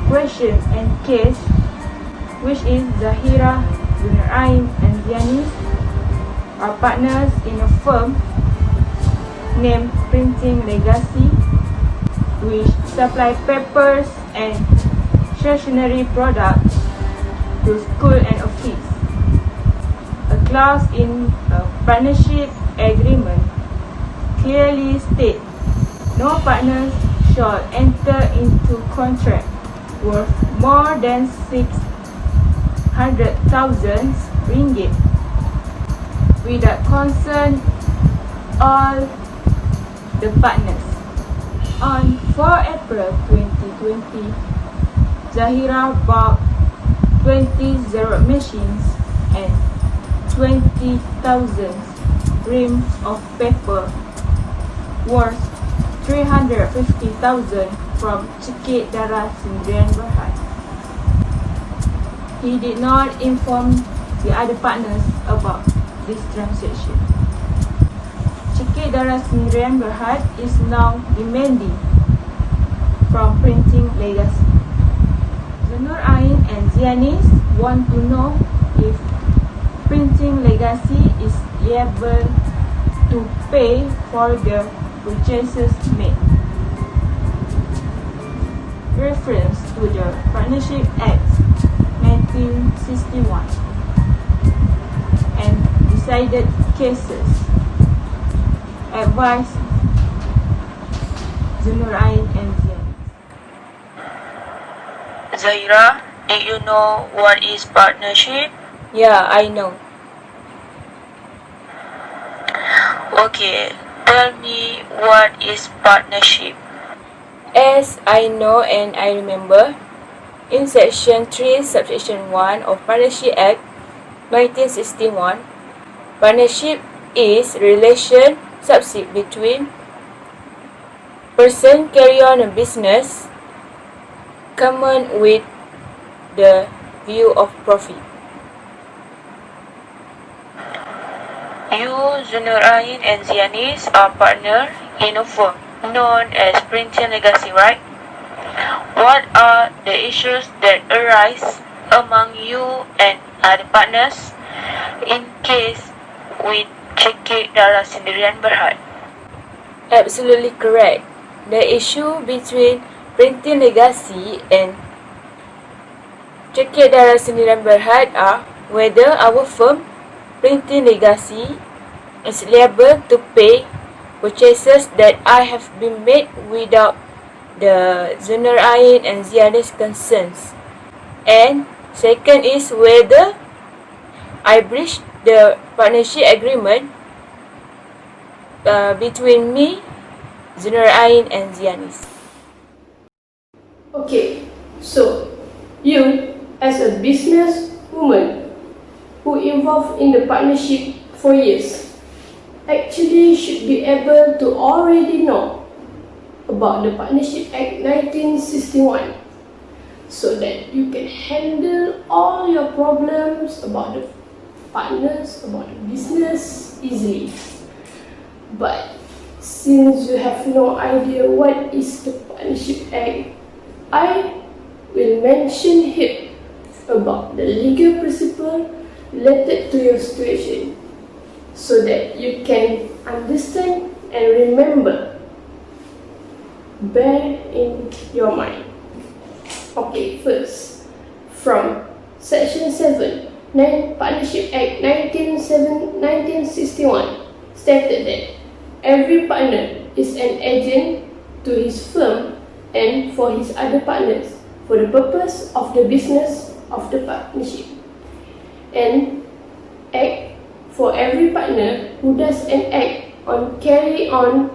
question and case, which is Zahira, Junior Ain, and Zianis, are partners in a firm named Printing Legacy, which supply papers and stationery products to school and office. A clause in a partnership agreement clearly states no partners shall enter into contract worth more than 600,000 ringgit without consent all the partners. On 4 April 2020, Zahira bought 20 Xerox machines and 20,000 reams of paper worth 350,000 from Cekik Darah Sendirian Berhad. He did not inform the other partners about this transaction. Cekik Darah Sendirian Berhad is now demanding from Printing Legacy. Nur Ain and Zianis want to know if Printing Legacy is able to pay for the purchases made. Reference to the Partnership Act 1961 and decided cases. Advice Nur Ain and Zianis. Zahira, did you know what is partnership? Yeah, I know. Okay, tell me what is partnership. As I know and I remember, in Section 3, Subsection 1 of Partnership Act 1961, partnership is relation subsidy between person carry on a business common with the view of profit. You, Nur Ain, and Zianis are partner in a firm known as Printing Legacy, right? What are the issues that arise among you and other partners in case with Cekik Darah Sendirian Berhad? Absolutely correct. The issue between Printing Legacy and Cekik Darah Sendirian Berhad are whether our firm, Printing Legacy, is liable to pay purchases that have been made without the Nur Ain and Zianis concerns. And second is whether I breached the partnership agreement between me, Nur Ain, and Zianis. Okay, so you as a business woman who involved in the partnership for years actually should be able to already know about the Partnership Act 1961 so that you can handle all your problems about the partners, about the business easily. But since you have no idea what is the Partnership Act, I will mention here about the legal principle related to your situation so that you can understand and remember, bear in your mind. Okay, first, from Section 7, Partnership Act 1961 stated that every partner is an agent to his firm and for his other partners for the purpose of the business of the partnership, and act for every partner who does an act on carry on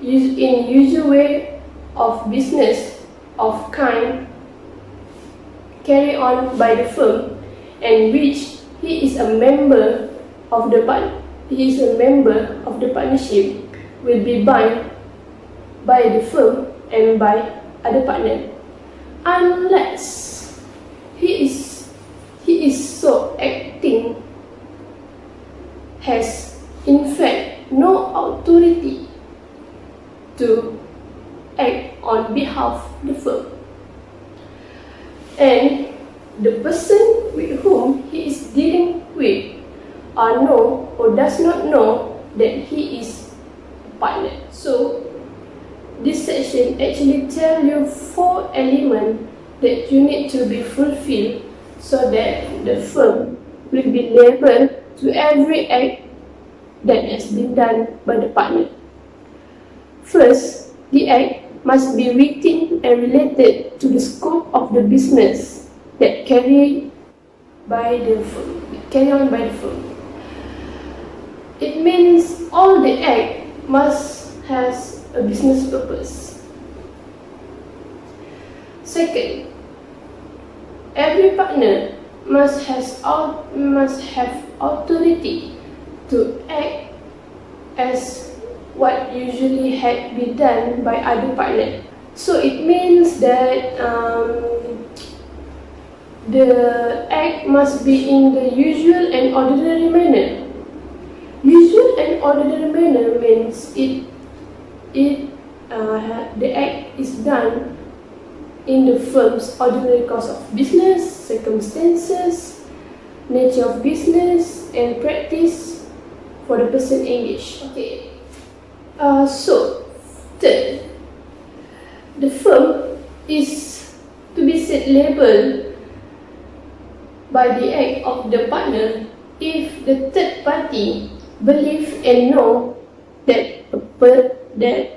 in usual way of business of kind carry on by the firm and which he is a member of the partnership will be bound by the firm and by other partner, unless he is so acting has in fact no authority to act on behalf of the firm. and the person with whom he is dealing with know or does not know that he is a partner. So this section actually tells you 4 elements that you need to be fulfilled so that the firm will be liable to every act that has been done by the partner. First, the act must be within and related to the scope of the business that carried on by the firm. It means all the act must has a business purpose. Second, every partner must have authority to act as what usually had been done by other partners. So it means that the act must be in the usual and ordinary manner. Usual and ordinary manner means the act is done in the firm's ordinary course of business, circumstances, nature of business, and practice for the person engaged. Okay. So, third, the firm is to be set liable by the act of the partner if the third party believes and know that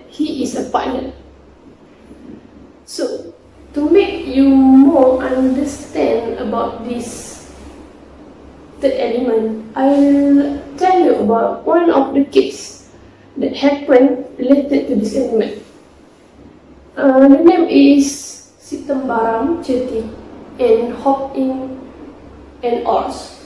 he is a partner. So, to make you more understand about this third element, I'll tell you about one of the cases that happened related to this element. The name is Sitembaram Cheti and Hop In and Ors.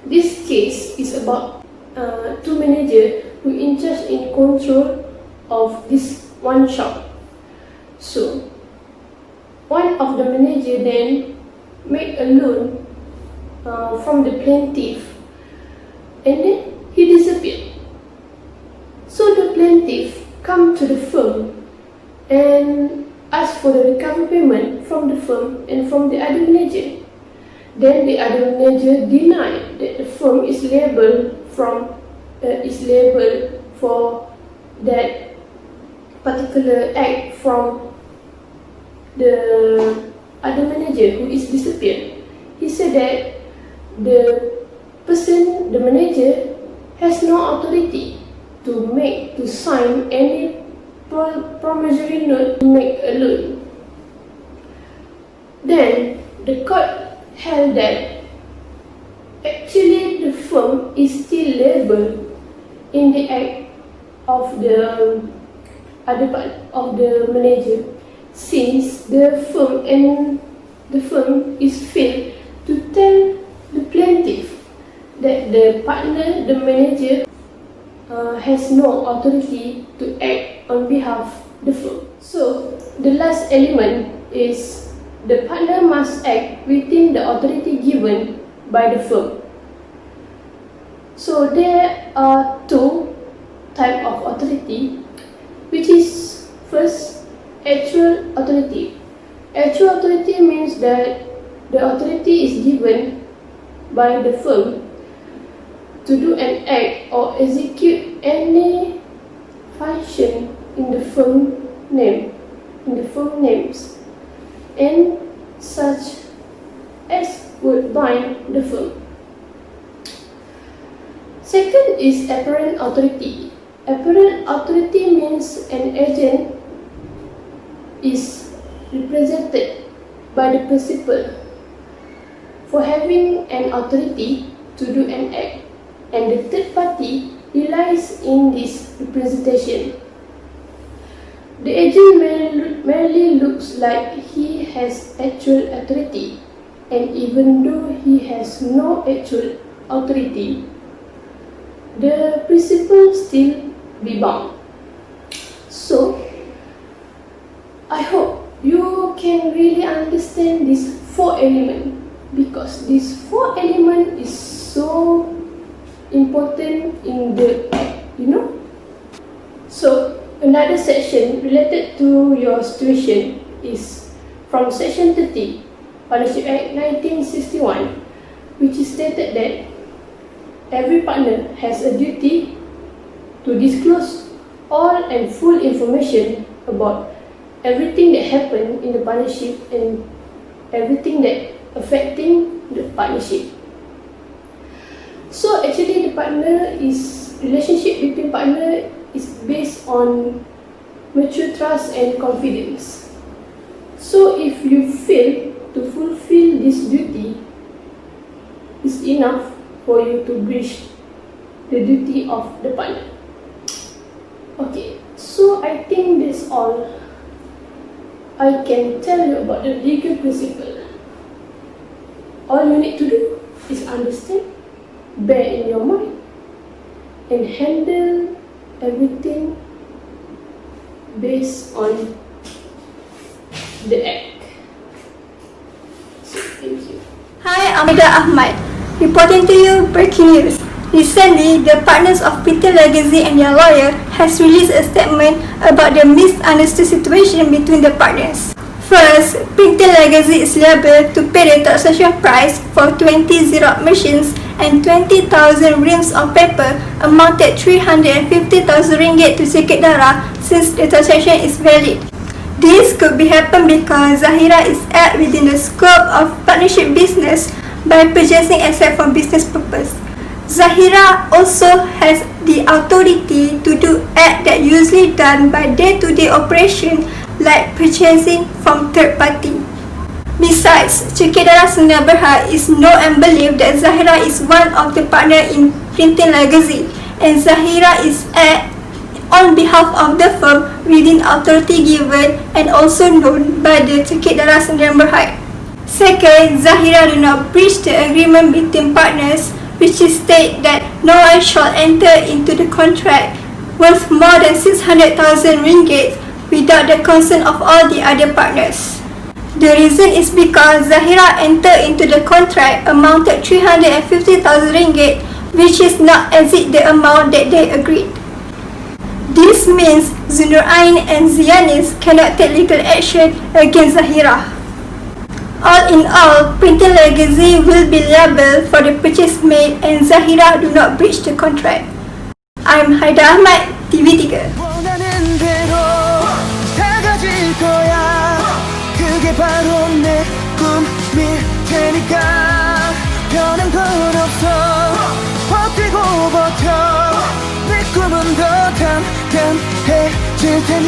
This case is about 2 managers who in charge in control of this one shop. So, one of the manager then made a loan from the plaintiff and then he disappeared. So the plaintiff come to the firm and ask for the recovery payment from the firm and from the other manager. Then the other manager denied that the firm is liable for that particular act from the other manager who is disappeared. He said that the manager has no authority to sign any promissory note to make a loan. Then the court held that actually the firm is still liable in the act of the manager, since the firm is failed to tell the plaintiff that the partner, the manager, has no authority to act on behalf of the firm. So the last element is the partner must act within the authority given by the firm. So there are 2 types of authority, which is first, actual authority. Actual authority means that the authority is given by the firm to do an act or execute any function in the firm names, and such as would bind the firm. Second is apparent authority. Apparent authority means an agent is represented by the principal for having an authority to do an act, and the third party relies in this representation. The agent merely looks like he has actual authority, and even though he has no actual authority, the principal still be bound. So, I hope you can really understand these 4 elements, because these 4 elements is so important in the act, So, another section related to your situation is from Section 30, Partnership Act 1961, which is stated that every partner has a duty to disclose all and full information about everything that happened in the partnership and everything that affecting the partnership. So actually relationship between partner is based on mutual trust and confidence. So if you fail to fulfill this duty, it's enough for you to breach the duty of the partner. Okay, so I think that's all I can tell you about the legal principle. All you need to do is understand, bear in your mind, and handle everything based on the act. So, thank you. Hi, I'm Ida Ahmad, reporting to you breaking news. Recently, the partners of Printing Legacy and their lawyer has released a statement about the misunderstood situation between the partners. First, Printing Legacy is liable to pay the transaction price for 20 Xerox machines and 20,000 reams of paper amounted 350,000 ringgit to Sikit Darah since the transaction is valid. This could be happen because Zahira is act within the scope of partnership business by purchasing asset for business purpose. Zahira also has the authority to do act that usually done by day-to-day operation like purchasing from third party. Besides, Sikit Darah Sdn Bhd is know and believe that Zahira is one of the partner in Printing Legacy and Zahira is act on behalf of the firm within authority given and also known by the Sikit Darah Sdn Bhd. Second, Zahira do not breach the agreement between partners, which is state that no one shall enter into the contract worth more than 600,000 ringgit without the consent of all the other partners. The reason is because Zahira entered into the contract amounted 350,000 ringgit, which is not exceed the amount that they agreed. This means Zunur Ain and Zianis cannot take legal action against Zahira. All in all, Printing Legacy will be liable for the purchase made and Zahira do not breach the contract. I'm Haida Ahmad, TV3. 원하는 대로 다가질 거야. 그게 바로 내 꿈일 테니까 변한 건 없어. 버티고 버텨. 내 꿈은 더 단단해질 테니